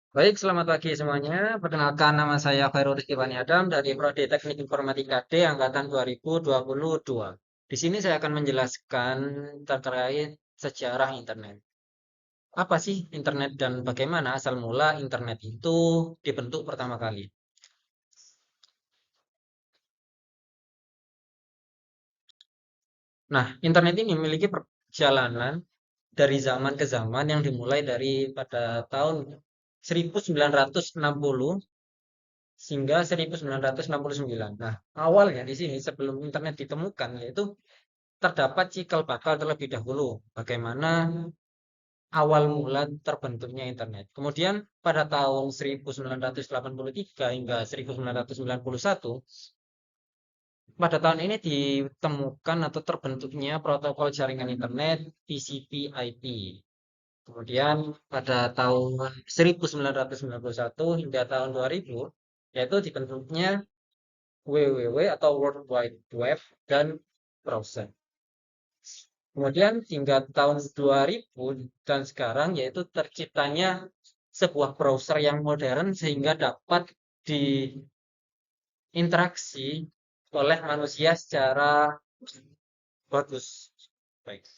Baik, selamat pagi semuanya. Perkenalkan, nama saya Khairul Rizky Bani Adam dari Prodi Teknik Informatika D Angkatan 2022. Di sini saya akan menjelaskan terkait sejarah internet. Apa sih internet dan bagaimana asal mula internet itu dibentuk pertama kali? Nah, internet ini memiliki perjalanan dari zaman ke zaman yang dimulai dari pada tahun 1960 hingga 1969. Nah, awalnya di sini sebelum internet ditemukan yaitu terdapat cikal bakal terlebih dahulu bagaimana awal mula terbentuknya internet. Kemudian pada tahun 1983 hingga 1991, pada tahun ini ditemukan atau terbentuknya protokol jaringan internet TCP/IP. Kemudian pada tahun 1991 hingga tahun 2000 yaitu dibentuknya WWW atau World Wide Web dan browser. Kemudian hingga tahun 2000 dan sekarang yaitu terciptanya sebuah browser yang modern sehingga dapat diinteraksi oleh manusia secara bagus. Baik.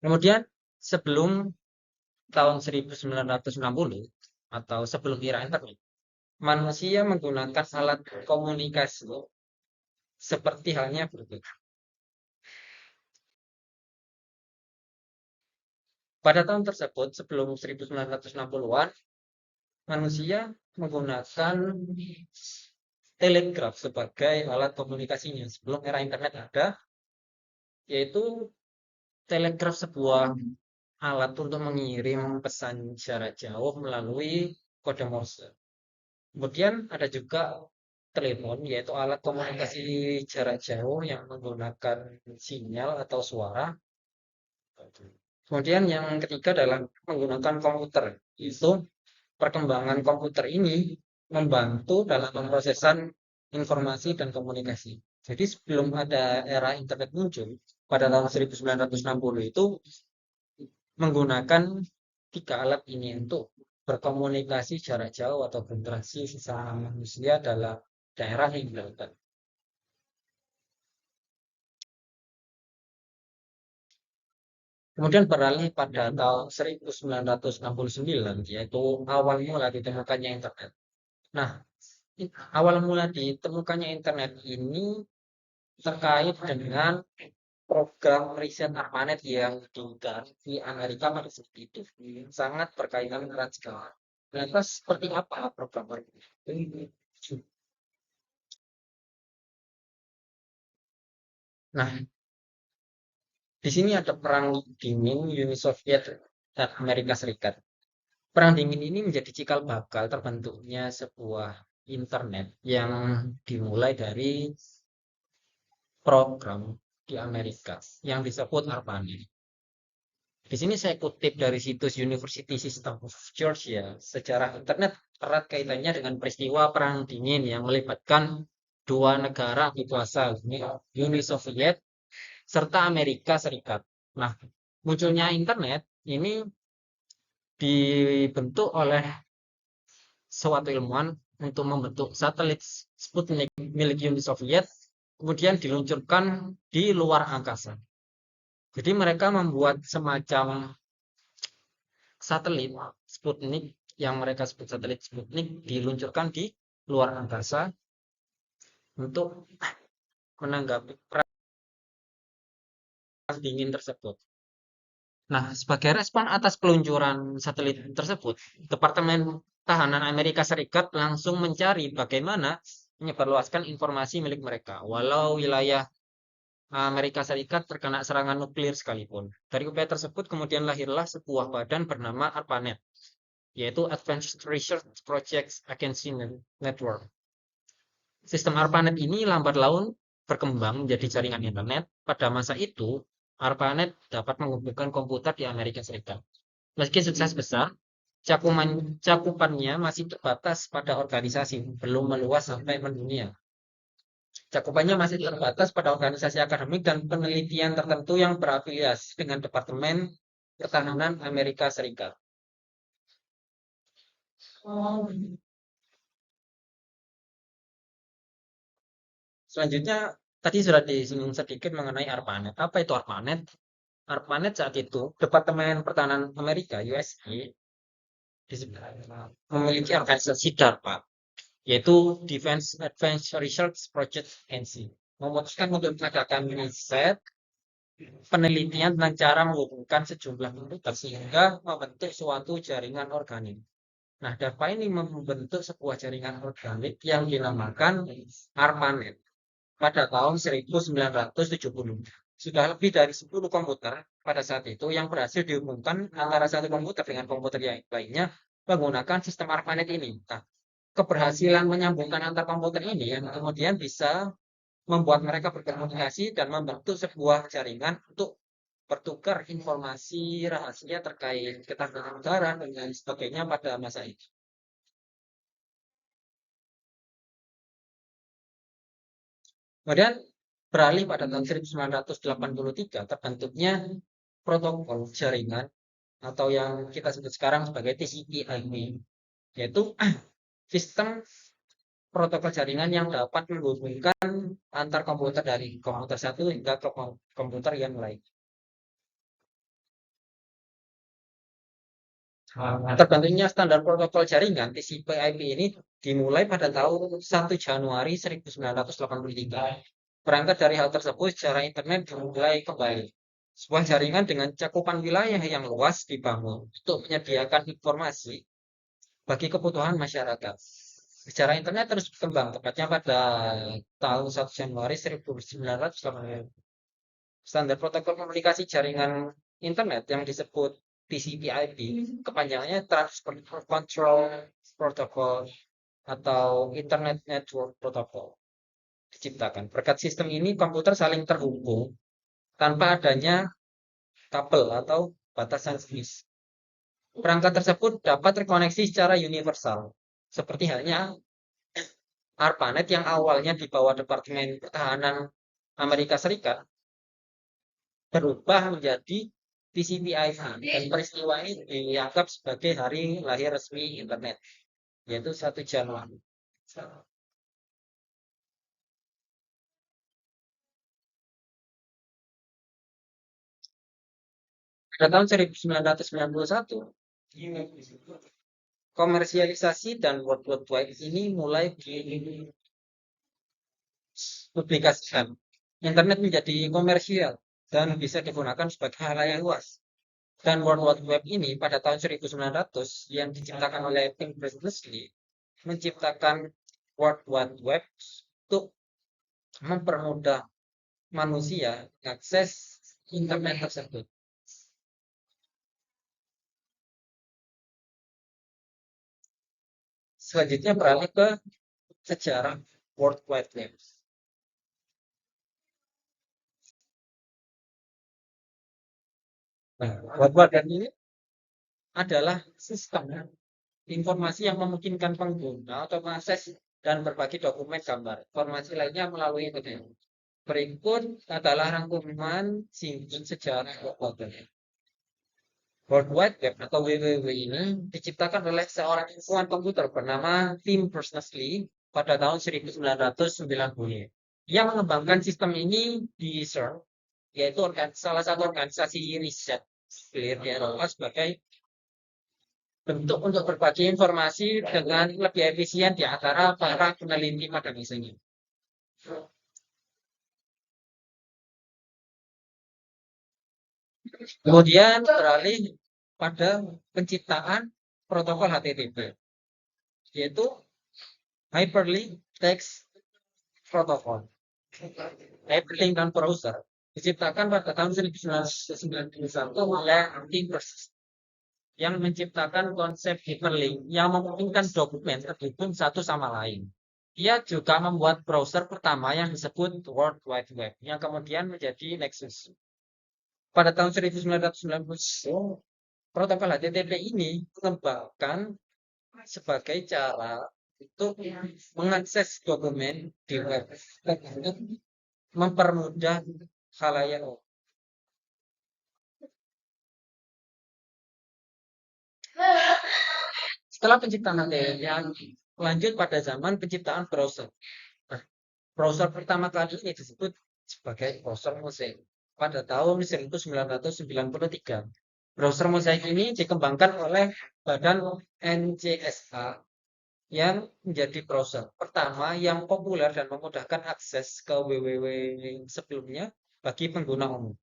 Kemudian sebelum tahun 1960 atau sebelum era internet, manusia menggunakan alat komunikasi seperti halnya berikut. Pada tahun tersebut, sebelum 1960-an, manusia menggunakan telegraf sebagai alat komunikasinya. Sebelum era internet ada, yaitu telegraf sebuah alat untuk mengirim pesan jarak jauh melalui kode Morse. Kemudian ada juga telepon, yaitu alat komunikasi jarak jauh yang menggunakan sinyal atau suara. Kemudian yang ketiga adalah menggunakan komputer. Itu perkembangan komputer ini membantu dalam pemrosesan informasi dan komunikasi. Jadi sebelum ada era internet muncul pada tahun 1960 itu menggunakan tiga alat ini untuk berkomunikasi jarak jauh atau berinteraksi sesama manusia dalam daerah yang dekat. Kemudian beralih pada tahun 1969, yaitu awal mula ditemukannya internet. Nah, awal mula ditemukannya internet ini terkait dengan program riset ARPANET yang digelar di Amerika pada saat itu sangat berkaitan erat sekali. Lantas seperti apa program ini? Nah, di sini ada perang dingin Uni Soviet dan Amerika Serikat. Perang dingin ini menjadi cikal bakal terbentuknya sebuah internet yang dimulai dari program di Amerika yang disebut ARPANET. Di sini saya kutip dari situs University System of Georgia. Sejarah internet erat kaitannya dengan peristiwa Perang Dingin yang melibatkan dua negara dikuasa, Uni Soviet serta Amerika Serikat. Nah, munculnya internet ini dibentuk oleh suatu ilmuwan untuk membentuk satelit Sputnik milik Uni Soviet, kemudian diluncurkan di luar angkasa. Jadi mereka membuat semacam satelit Sputnik yang mereka sebut satelit Sputnik diluncurkan di luar angkasa untuk menanggapi perang dingin tersebut. Nah, sebagai respon atas peluncuran satelit tersebut, Departemen Tahanan Amerika Serikat langsung mencari bagaimana menyebarluaskan informasi milik mereka, walau wilayah Amerika Serikat terkena serangan nuklir sekalipun. Dari upaya tersebut kemudian lahirlah sebuah badan bernama ARPANET, yaitu Advanced Research Projects Agency Network. Sistem ARPANET ini lambat laun berkembang menjadi jaringan internet. Pada masa itu, ARPANET dapat menghubungkan komputer di Amerika Serikat. Meski sukses besar, cakupannya masih terbatas pada organisasi, belum meluas sampai mendunia. Cakupannya masih terbatas pada organisasi akademik dan penelitian tertentu yang berafiliasi dengan Departemen Pertahanan Amerika Serikat. Selanjutnya, tadi sudah disinggung sedikit mengenai ARPANET. Apa itu ARPANET? ARPANET saat itu, Departemen Pertahanan Amerika, USA, memiliki organisasi DARPA, yaitu Defense Advanced Research Project Agency, memutuskan untuk mengadakan riset penelitian tentang cara menghubungkan sejumlah komputer sehingga membentuk suatu jaringan organik. Nah, DARPA ini membentuk sebuah jaringan organik yang dinamakan ARPANET pada tahun 1970. Sudah lebih dari 10 komputer pada saat itu yang berhasil dihubungkan antara satu komputer dengan komputer yang lainnya menggunakan sistem ARPANET ini. Nah, keberhasilan menyambungkan antar komputer ini yang kemudian bisa membuat mereka berkomunikasi dan membentuk sebuah jaringan untuk bertukar informasi rahasia terkait ketahanan negara dan lain sebagainya pada masa itu. Kemudian beralih pada tahun 1983 terbentuknya protokol jaringan atau yang kita sebut sekarang sebagai TCP/IP, yaitu sistem protokol jaringan yang dapat menghubungkan antar komputer dari komputer satu hingga ke komputer yang lain. Terbentuknya standar protokol jaringan TCP/IP ini dimulai pada tahun 1 Januari 1983. Berangkat dari hal tersebut, secara internet dimulai kembali. Sebuah jaringan dengan cakupan wilayah yang luas dibangun untuk menyediakan informasi bagi kebutuhan masyarakat. Secara internet terus berkembang, tepatnya pada tahun 1 Januari 1980. Standar protokol komunikasi jaringan internet yang disebut TCP/IP, kepanjangannya Transport Control Protocol atau Internet Network Protocol, diciptakan. Berkat sistem ini, komputer saling terhubung tanpa adanya kabel atau batasan jenis. Perangkat tersebut dapat terkoneksi secara universal, seperti halnya ARPANET yang awalnya di bawah Departemen Pertahanan Amerika Serikat berubah menjadi TCP/IP dan peristiwa ini dianggap sebagai hari lahir resmi internet, yaitu 1 Januari. Pada tahun 1991, komersialisasi dan World Wide Web ini mulai dipublikasikan. Internet menjadi komersial dan bisa digunakan sebagai hal yang luas. Dan World Wide Web ini pada tahun 1900 yang diciptakan oleh Tim Berners-Lee menciptakan World Wide Web untuk mempermudah manusia akses internet tersebut. Selanjutnya beralih ke sejarah World Wide Web. Nah, World Wide Web ini adalah sistem informasi yang memungkinkan pengguna untuk mengakses dan berbagi dokumen, gambar, informasi lainnya melalui internet. Berikut adalah rangkuman singkat sejarah World Wide Web. World Wide Web atau WWW ini diciptakan oleh seorang ilmuwan komputer bernama Tim Berners-Lee pada tahun 1990. Yang mengembangkan sistem ini di CERN, yaitu salah satu organisasi riset di Eropa sebagai bentuk untuk berbagi informasi dengan lebih efisien di antara para peneliti pada masanya. Kemudian beralih pada penciptaan protokol HTTP, yaitu Hyperlink Text Protocol. Hyperlink dan browser diciptakan pada tahun 1991 oleh Tim Berners-Lee yang menciptakan konsep hyperlink yang memungkinkan dokumen terhubung satu sama lain. Dia juga membuat browser pertama yang disebut World Wide Web yang kemudian menjadi Nexus. Pada tahun 1990, protokol HTTP ini dikembangkan sebagai cara untuk mengakses dokumen di web untuk mempermudah khalayak umum. Setelah penciptaan HTML, lanjut pada zaman penciptaan browser. Nah, browser pertama kali ini disebut sebagai browser Mosaic pada tahun 1993. Browser Mosaic ini dikembangkan oleh Badan NCSA yang menjadi browser pertama yang populer dan memudahkan akses ke www sebelumnya bagi pengguna umum.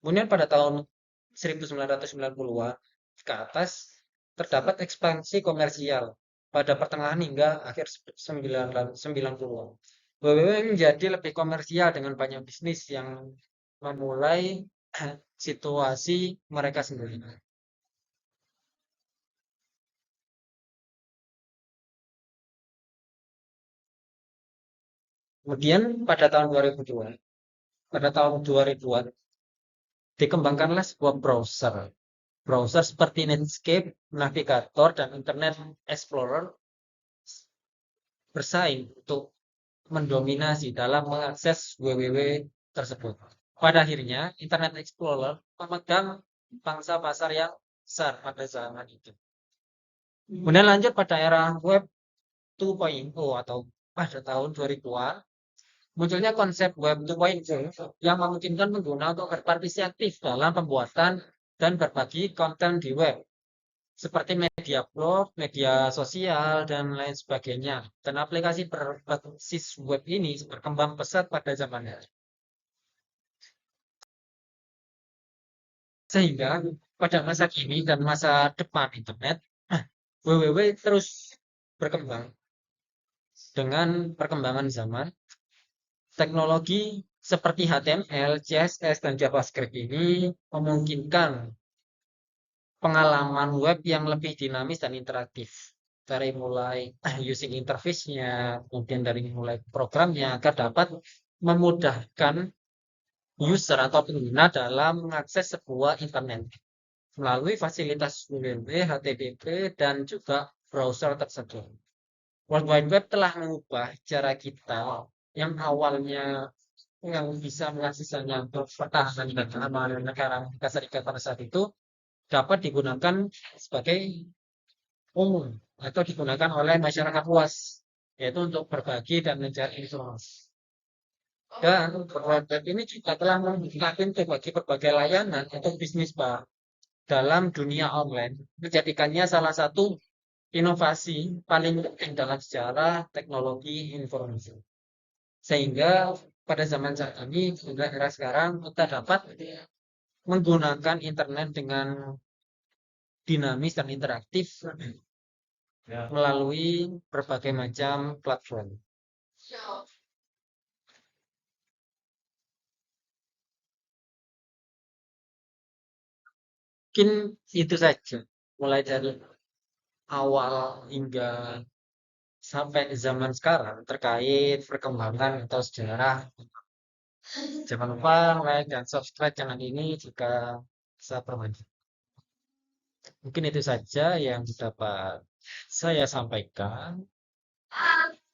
Kemudian pada tahun 1990-an ke atas terdapat ekspansi komersial pada pertengahan hingga akhir 90-an. www menjadi lebih komersial dengan banyak bisnis yang memulai situasi mereka sendiri. Kemudian pada tahun 2000-an dikembangkanlah sebuah browser. Browser seperti Netscape, Navigator, dan Internet Explorer bersaing untuk mendominasi dalam mengakses www tersebut. Pada akhirnya, Internet Explorer memegang pangsa pasar yang besar pada zaman itu. Kemudian lanjut pada era web 2.0 atau pada tahun 2000-an, munculnya konsep web 2.0 yang memungkinkan pengguna untuk berpartisipasi aktif dalam pembuatan dan berbagi konten di web, seperti media blog, media sosial, dan lain sebagainya. Dan aplikasi berbasis web ini berkembang pesat pada zamannya. Sehingga pada masa kini dan masa depan internet, www terus berkembang dengan perkembangan zaman. Teknologi seperti HTML, CSS, dan JavaScript ini memungkinkan pengalaman web yang lebih dinamis dan interaktif. Dari mulai using interface-nya, kemudian dari mulai programnya, agar dapat memudahkan user atau pengguna dalam mengakses sebuah internet melalui fasilitas www, HTTP, dan juga browser tersebut. World Wide Web telah mengubah cara kita yang awalnya yang bisa mengaksesnya untuk pertahanan dan keamanan negara Amerika Serikat pada saat itu dapat digunakan sebagai umum atau digunakan oleh masyarakat luas, yaitu untuk berbagi dan mencari informasi. Dan World Wide Web ini juga telah membuka pintu bagi berbagai layanan untuk bisnis dalam dunia online, menjadikannya salah satu inovasi paling penting dalam sejarah teknologi informasi. Sehingga pada zaman saat ini, hingga era sekarang, kita dapat menggunakan internet dengan dinamis dan interaktif melalui berbagai macam platform. Mungkin itu saja, mulai dari awal hingga sampai zaman sekarang terkait perkembangan atau sejarah. Jangan lupa like dan subscribe channel ini jika bisa bermanfaat. Mungkin itu saja yang dapat saya sampaikan.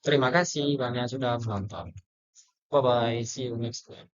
Terima kasih banyak sudah menonton. Bye bye, see you next time.